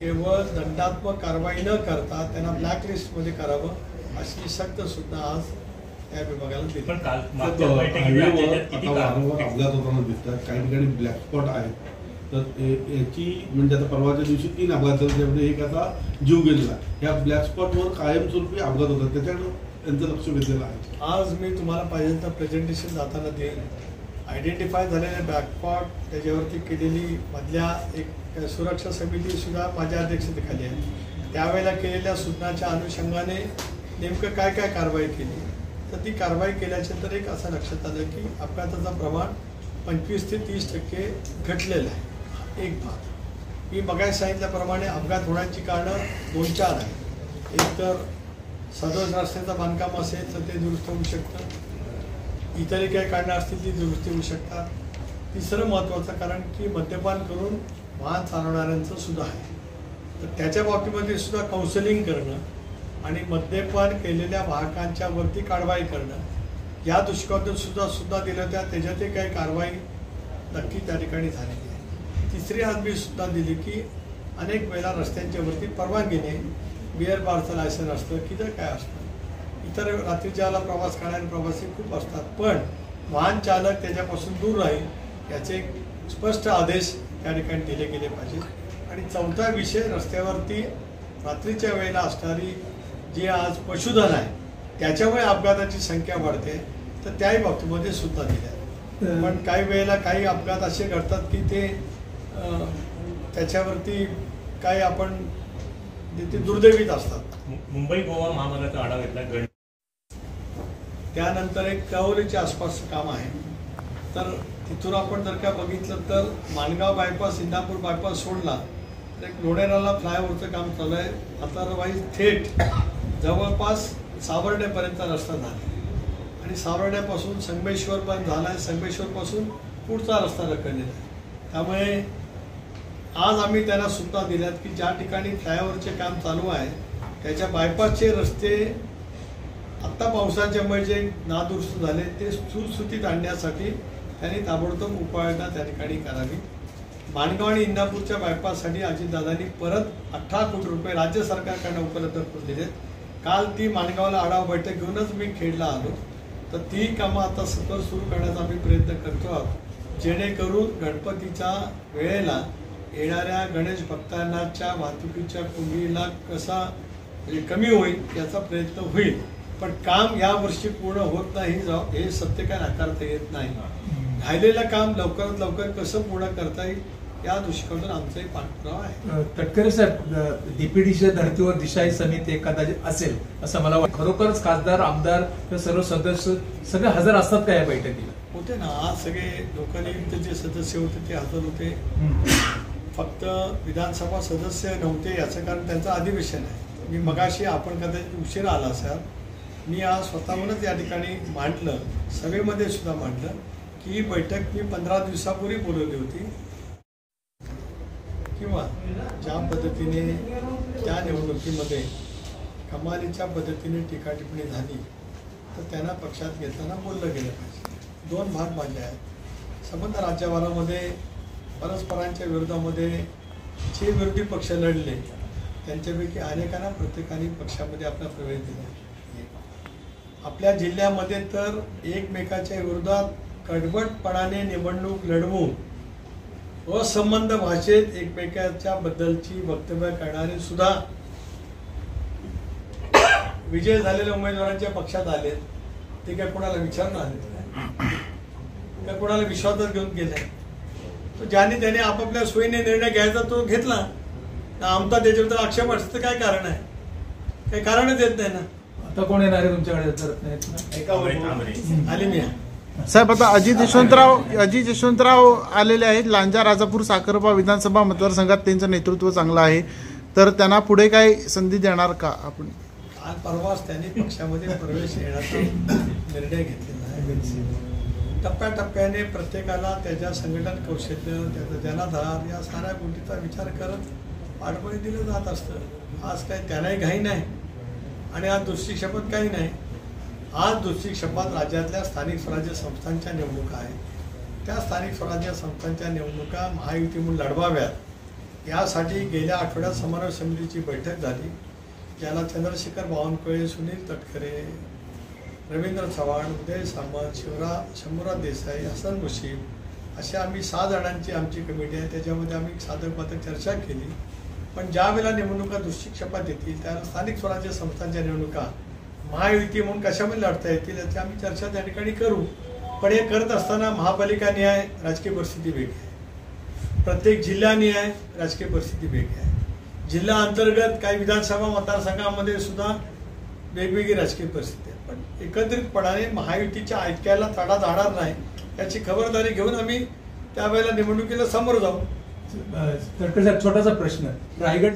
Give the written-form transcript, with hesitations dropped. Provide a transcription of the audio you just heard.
केवळ दंडात्मक कारवाई न करता त्यांना ब्लॅकलिस्टमध्ये करावं अशी सक्त सूचना आज त्या विभागाला दिली. पण काल मागच्या बैठकीत किती अपघात होताना दिसतात, काही ठिकाणी ब्लॅक स्पॉट आहेत. तर याची म्हणजे आता परवाच्या दिवशी 3 अपघात झाले, त्यामध्ये एक आता जीव गेलेला. या ब्लॅक स्पॉटवर कायमस्वरूपी अपघात होतात, त्याच्याकडे त्यांचं लक्ष वेधलेलं आहे. आज मी तुम्हाला पाहिजे तर प्रेझेंटेशन जाताना देईन. आयडेंटिफाय झालेले बॅकपॉट त्याच्यावरती केलेली मधल्या एक सुरक्षा समिती सुद्धा माझ्या अध्यक्षतेखाली आहे. त्यावेळेला केलेल्या सूचनाच्या अनुषंगाने नेमकं काय काय कारवाई केली, तर ती कारवाई केल्यानंतर एक असं लक्षात आलं की अपघाताचं प्रमाण 25 ते 30% घटलेलं आहे. एक भाग मी मगाशी सांगितल्याप्रमाणे अपघात होण्याची कारणं 2-4 आहेत. एक तर सदोष रस्त्याचं बांधकाम असेल तर ते दुरुस्त होऊ शकतं, इतरही काही कारणं असतील ती दुरुस्ती होऊ शकतात. तिसरं महत्त्वाचं कारण की मद्यपान करून वाहन चालवणाऱ्यांचं सुद्धा आहे, तर त्याच्या बाबतीमध्ये सुद्धा काउन्सिलिंग करणं आणि मद्यपान केलेल्या वाहकांच्या वरती कारवाई करणं या दृष्टिकोनातून सुद्धा दिलं होत्या. त्याच्यातही काही कारवाई नक्की त्या ठिकाणी झालेली आहे. तिसरी आज मी सुद्धा दिली की अनेक वेळेला रस्त्यांच्या वरती परवानगीने बिअर बारचं लायसन असतं की तर काय असतं, इतर रात्रीच्याला प्रवास करणारे प्रवासी खूप असतात, पण वाहन चालक त्याच्यापासून दूर राहील याचे स्पष्ट आदेश त्या ठिकाणी दिले गेले पाहिजेत. आणि चौथा विषय, रस्त्यावरती रात्रीच्या वेळेला असणारी जी आज पशुधन आहे त्याच्यामुळे अपघाताची संख्या वाढते, तर त्याही बाबतीमध्ये सुद्धा दिल्या. पण काही वेळेला काही अपघात असे घडतात की ते त्याच्यावरती काही आपण ते दुर्दैवीच असतात. मुंबई गोवा महामार्गाचा आढावा घेतला. त्यानंतर एक कवलीच्या आसपास काम आहे, तर तिथून आपण जर का बघितलं तर माणगाव बायपास, इंदापूर बायपास सोडला तर एक लोणेराला फ्लायओव्हरचं काम चालू आहे. अदरवाईज थेट जवळपास सावर्ड्यापर्यंत रस्ता झाला आणि सावर्ड्यापासून संगमेश्वर पण झाला आहे, संगमेश्वरपासून पुढचा रस्ता रखडलेला आहे. त्यामुळे आज आम्ही त्यांना सूचना दिल्यात की ज्या ठिकाणी फ्लायओव्हरचे काम चालू आहे त्याच्या बायपासचे रस्ते आत्ता पावसाच्यामुळे जे नादुरुस्त झाले ते सुटसुटीत आणण्यासाठी त्यांनी ताबडतोब उपाययोजना त्या ठिकाणी करावी. माणगाव आणि इंदापूरच्या बायपाससाठी अजितदादांनी परत 18 कोटी रुपये राज्य सरकारकडनं उपलब्ध करून दिले. काल ती माणगावला आढावा बैठक घेऊनच मी खेडला आलो, तर ती कामं आता सतत सुरू करण्याचा आम्ही प्रयत्न करतो आहोत, जेणेकरून गणपतीच्या वेळेला येणाऱ्या गणेश भक्तांच्या वाहतुकीच्या कोंडीला कसा कमी होईल याचा प्रयत्न होईल. पण काम यावर्षी पूर्ण होत नाही हे सत्य काय नाकारता येत नाही. राहिलेलं काम लवकरात लवकर कसं पूर्ण करता येईल या दृष्टिकोनातून आमचाही पाठपुरावा आहे. तटकरे साहेब, डीपीडीच्या धर्तीवर दिशाही समिती एखादा असेल असं मला वाटतं. खरोखरच खासदार, आमदार, सर्व सदस्य सगळे हजर असतात का या बैठकीला? होते ना, आज सगळे लोकनियुक्त जे सदस्य होते ते हजर होते. फक्त विधानसभा सदस्य नव्हते याचं कारण त्यांचं अधिवेशन आहे. मी मगाशी आपण कदाचित उशिरा आला असाल, मी आज स्वतःहूनच या ठिकाणी मांडलं, सभेमध्ये सुद्धा मांडलं की ही बैठक मी 15 दिवसापूर्वी बोलवली होती किंवा ज्या पद्धतीने त्या निवडणुकीमध्ये कमालीच्या पद्धतीने टीकाटिप्पणी झाली तर त्यांना पक्षात घेताना बोललं गेलं पाहिजे. 2 भाग मांडले आहेत. संबंध राज्यभरामध्ये परस्परांच्या विरोधामध्ये जे विरोधी पक्ष लढले त्यांच्यापैकी अनेकांना प्रत्येकाने पक्षामध्ये आपला प्रवेश दिला. आपल्या जिल्ह्यामध्ये तर एकमेकाच्या विरोधात कडवटपणाने निवडणूक लढवून असंबद्ध भाषेत एकमेकाच्या बद्दलची वक्तव्य करणारे सुद्धा विजय झालेल्या उमेदवारांच्या पक्षात आले. ते काय कोणाला विचारून आले काय कोणाला विश्वासात घेऊन गेले? तो ज्याने त्याने आपापल्या सोयीने निर्णय घ्यायचा तो घेतला. आमचा त्याच्याबद्दल आक्षेप असतं काय कारण आहे? काही कारणच येत नाही ना. आता कोण येणार आहे तुमच्याकडे? आले मी साहेब, आता अजित यशवंतराव आलेले आहेत. लांजा, राजापूर, साखरपा विधानसभा मतदारसंघात त्यांचं नेतृत्व चांगलं आहे, तर त्यांना पुढे काय संधी देणार का आपण? काल परवाच त्यांनी पक्षामध्ये प्रवेश येण्याचा निर्णय घेतलेला आहे. टप्प्याटप्प्याने प्रत्येकाला त्याच्या संघटन कौशल्य, त्याचा जनाधार या साऱ्या गोष्टीचा विचार करत पाठबळ दिलं जात असतं. आज काय त्यालाही घाई नाही आणि आज दुसरी शपथ काही नाही. आज दुसरी शपथ राज्यातल्या स्थानिक स्वराज्य संस्थांच्या निवडणुका आहेत. त्या स्थानिक स्वराज्य संस्थांच्या निवडणुका महायुती म्हणून लढवाव्यात यासाठी गेल्या आठवड्यात समन्वय समितीची बैठक झाली, ज्याला चंद्रशेखर बावनकुळे, सुनील तटकरे, रवींद्र चव्हाण, उदय सामंत, शंभूराज देसाई, हसन मुशीफ अशा आम्ही 6 जणांची आमची कमिटी आहे. त्याच्यामध्ये आम्ही साधक बाधक चर्चा केली. पण ज्या वेळेला निवडणुका दृष्टिक्षेपात येतील त्यावेळेला स्थानिक स्वराज्य संस्थांच्या निवडणुका महायुती म्हणून कशामध्ये लढता येतील याची आम्ही चर्चा त्या ठिकाणी करू. पण हे करत असताना महापालिका निहाय राजकीय परिस्थिती वेगळी आहे, प्रत्येक जिल्हानिहाय राजकीय परिस्थिती वेगळी आहे, जिल्हा अंतर्गत काही विधानसभा मतदारसंघामध्ये सुद्धा वेगवेगळी राजकीय परिस्थिती आहे. पण एकत्रितपणाने महायुतीच्या ऐक्याला तडा जाणार नाही याची खबरदारी घेऊन आम्ही त्यावेळेला निवडणुकीला समोर जाऊ. तटकरे साहेब, छोटासा प्रश्न. रायगड